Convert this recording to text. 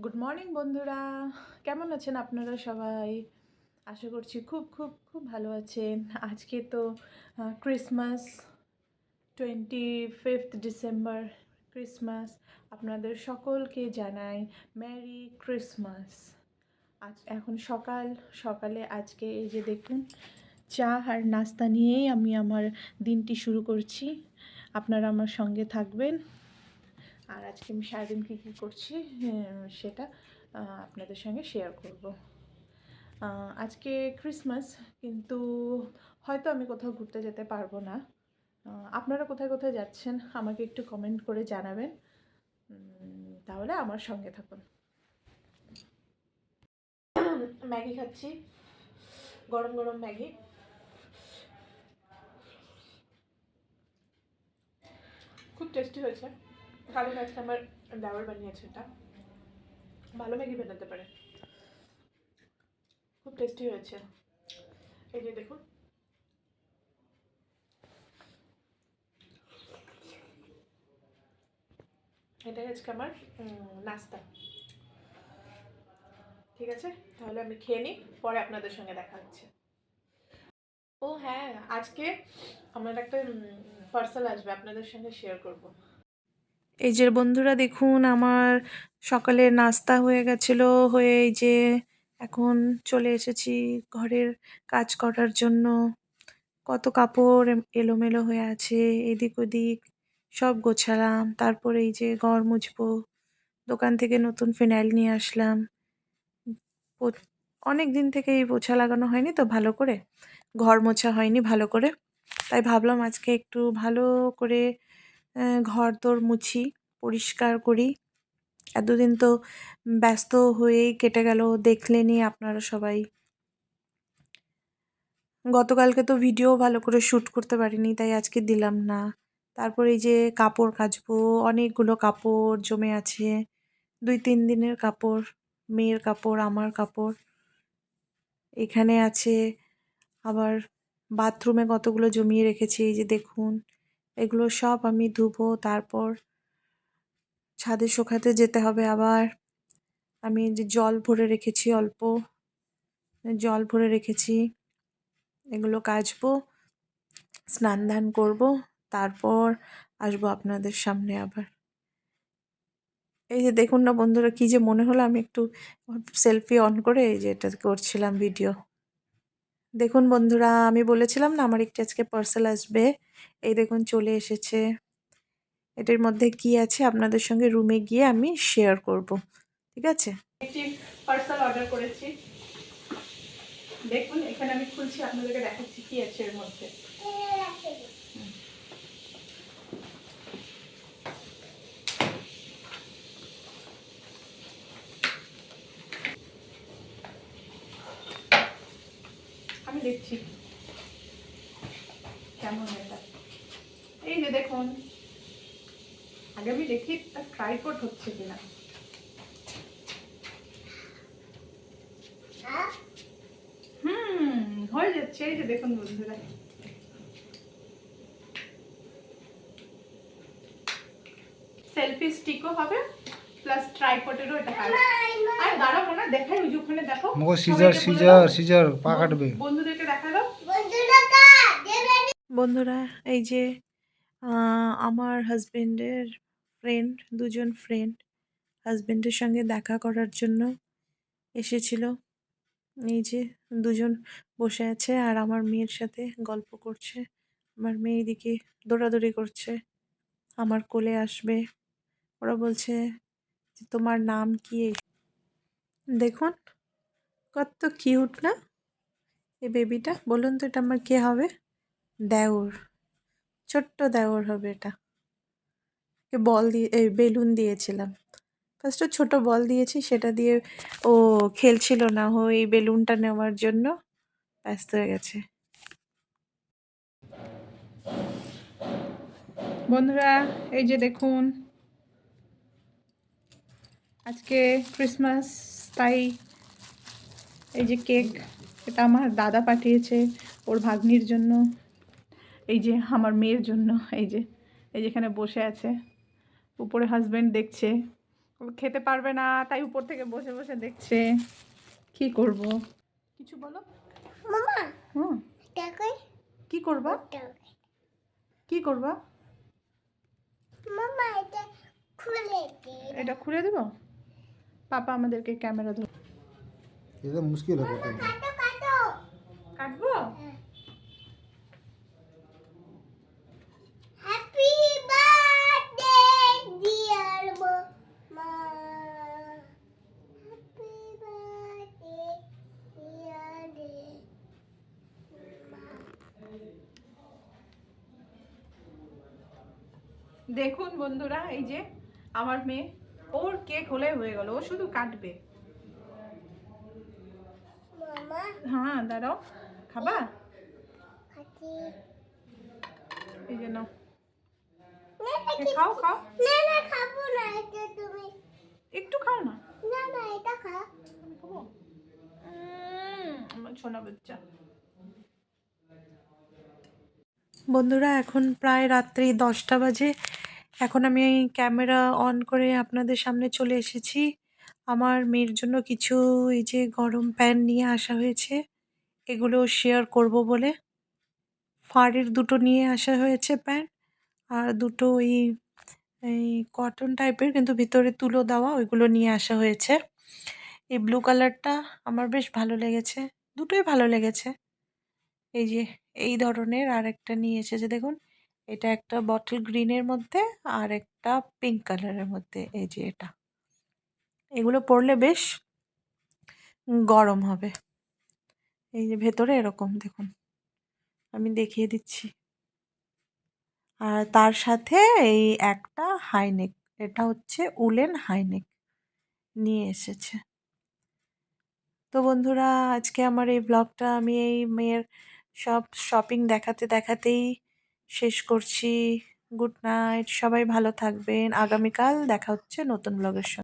Good morning বন্ধুরা, কেমন আছেন আপনারা সবাই? আশা করছি খুব খুব খুব ভালো আছেন। আজকে তো ক্রিসমাস, 25 ডিসেম্বর ক্রিসমাস। আপনাদের সকলকে জানাই মেরি ক্রিসমাস। আজ এখন সকালে আজকে এই যে দেখুন, চা আর নাস্তা নিয়েই আমি আমার দিনটি শুরু করছি। আপনারা আমার সঙ্গে থাকবেন। আর আজকে আমি সারাদিন কী কী করছি সেটা আপনাদের সঙ্গে শেয়ার করব। আজকে ক্রিসমাস, কিন্তু হয়তো আমি কোথাও ঘুরতে যেতে পারবো না। আপনারা কোথায় কোথায় যাচ্ছেন আমাকে একটু কমেন্ট করে জানাবেন। তাহলে আমার সঙ্গে থাকুন। ম্যাগি খাচ্ছি, গরম গরম ম্যাগি। খুব টেস্টি হয়েছে, কারণ আজকে আমার দেওয়ার বানিয়েছে। এটা ভালো ম্যাগি বানাতে পারে, খুব টেস্টি হয়েছে। এই যে দেখুন, এটাই আজকে আমার নাস্তা। ঠিক আছে, তাহলে আমি খেয়ে নিই, পরে আপনাদের সঙ্গে দেখা হচ্ছে। ও হ্যাঁ, আজকে আমার একটা পার্সেল আসবে, আপনাদের সঙ্গে শেয়ার করব। এই যে বন্ধুরা দেখুন, আমার সকালে নাস্তা হয়ে গেছিলো, হয়ে এই যে এখন চলে এসেছি ঘরের কাজ করার জন্য। কত কাপড় এলোমেলো হয়ে আছে, এদিক ওদিক সব গোছালাম। তারপরে এই যে ঘর মুছবো, দোকান থেকে নতুন ফিনাইল নিয়ে আসলাম। অনেক দিন থেকে এই পোছা লাগানো হয়নি তো, ভালো করে ঘর মোছা হয়নি ভালো করে, তাই ভাবলাম আজকে একটু ভালো করে ঘর দোর মুছি, পরিষ্কার করি। এতদিন তো ব্যস্ত হয়েই কেটে গেল, দেখলেনি আপনারা সবাই। গতকালকে তো ভিডিও ভালো করে শ্যুট করতে পারিনি, তাই আজকে দিলাম না। তারপর এই যে কাপড় কাচবো, অনেকগুলো কাপড় জমে আছে, 2-3 দিনের কাপড়, মেয়ের কাপড়, আমার কাপড় এখানে আছে। আবার বাথরুমে কতগুলো জমিয়ে রেখেছি, এই যে দেখুন। এগুলো সব আমি ধুবো, তারপর ছাদে শুকাতে যেতে হবে। আবার আমি যে জল ভরে রেখেছি, অল্প জল ভরে রেখেছি, এগুলো কাচবো, স্নান ধান করবো, তারপর আসবো আপনাদের সামনে আবার। এই যে দেখুন না বন্ধুরা, কি যে মনে হলো, আমি একটু সেলফি অন করে এই যে এটা করছিলাম ভিডিও। দেখুন বন্ধুরা, আমি বলেছিলাম না আমার একটি আজকে পার্সেল আসবে, এই দেখুন চলে এসেছে। এটার মধ্যে কি আছে আপনাদের সঙ্গে রুমে গিয়ে আমি শেয়ার করব, ঠিক আছে? একটি পার্সেল অর্ডার করেছি, দেখুন এখানে আমি খুলছি, আপনাদেরকে দেখাচ্ছি কি আছে এর মধ্যে। আমি দেখছি কেমন এটা। এই যে দেখুন, আগে আমি দেখি ট্রাইপড হচ্ছে কিনা। হয়ে যাচ্ছে। এই যে দেখুন বন্ধুরা, সেলফি স্টিকও হবে, প্লাস ট্রাইপডেরও এটা কাজ। আর দাঁড়াবো না, দেখাই ওই যে ওখানে দেখো, মগো সিজার পা কাটবে। বন্ধুদেরকে দেখালো। বন্ধুরা এই যে আমার হাজবেন্ডের ফ্রেন্ড, দুজন ফ্রেন্ড হাজবেন্ডের সঙ্গে দেখা করার জন্য এসেছিল। এই যে দুজন বসে আছে আর আমার মেয়ের সাথে গল্প করছে। আমার মেয়ে এদিকে দৌড়াদৌড়ি করছে, আমার কোলে আসবে। ওরা বলছে যে তোমার নাম কি? দেখুন কত কিউট না এই বেবিটা। বলুন তো এটা আমার কে হবে? দেওর, ছোট্ট দেওর হবে এটা। বল দিয়ে, এই বেলুন দিয়েছিলাম ফার্স্টে, ছোট বল দিয়েছি, সেটা দিয়ে ও খেলছিল না, ও এই বেলুনটা নেওয়ার জন্য ব্যস্ত হয়ে গেছে। বন্ধুরা এই যে দেখুন, আজকে ক্রিসমাস, তাই এই যে কেক, এটা আমার দাদা পাঠিয়েছে ওর ভাগ্নির জন্য। এই যে আমার মেয়ের জন্য, এই যে এখানে বসে আছে, উপরে হাজব্যান্ড দেখছে, ও খেতে পারবে না, তাই উপর থেকে বসে বসে দেখছে। কি করব? কিছু বলো। মামা হুম, দেখো কি করবা? কি করবা? মামা এটা খুলে দে এটা খুলে দেব? পাপা আমাদেরকে ক্যামেরা ধর। ये तो मुश्किल है पता नहीं। কাটো কাটো কাটবো? হ্যাপি বার্থডে ডিয়ার মামা হ্যাপি বার্থডে ডিয়ার দেখুন বন্ধুরা, এই যে আমার মেয়ে, ওর কেক হলে হয়ে গেল, ও শুধু কাটবে। মামা হ্যাঁ দাঁড়াও, খাবা? খাচ্ছি এই যে নাও, না খাও খাও, না খাবো না এটা তুমি একটু খাও না। না এটা খা আমি খাবো। আমার সোনা বাচ্চা। বন্ধুরা, এখন প্রায় রাত্রি 10টা বাজে। এখন আমি এই ক্যামেরা অন করে আপনাদের সামনে চলে এসেছি। আমার মেয়ের জন্য কিছু এই যে গরম প্যান্ট নিয়ে আসা হয়েছে, এগুলো শেয়ার করব বলে। ফাড়ের দুটো নিয়ে আসা হয়েছে প্যান্ট, আর দুটো এই কটন টাইপের কিন্তু ভিতরে তুলো দেওয়া, ওইগুলো নিয়ে আসা হয়েছে। এই ব্লু কালারটা আমার বেশ ভালো লেগেছে, দুটোই ভালো লেগেছে। এই যে এই ধরনের আরেকটা নিয়ে এসেছে দেখুন, এটা একটা বটল গ্রিনের মধ্যে আর একটা পিঙ্ক কালারের মধ্যে। এই যে এটা, এগুলো পরলে বেশ গরম হবে। এই যে ভেতরে এরকম দেখুন, আমি দেখিয়ে দিচ্ছি। আর তার সাথে এই একটা হাইনেক, এটা হচ্ছে উলেন হাইনেক নিয়ে এসেছে। তো বন্ধুরা, আজকে আমার এই ব্লগটা আমি এই মেয়ের সব শপিং দেখাতে দেখাতেই শেষ করছি। গুড নাইট, সবাই ভালো থাকবেন। আগামীকাল দেখা হচ্ছে নতুন ব্লগের সঙ্গে।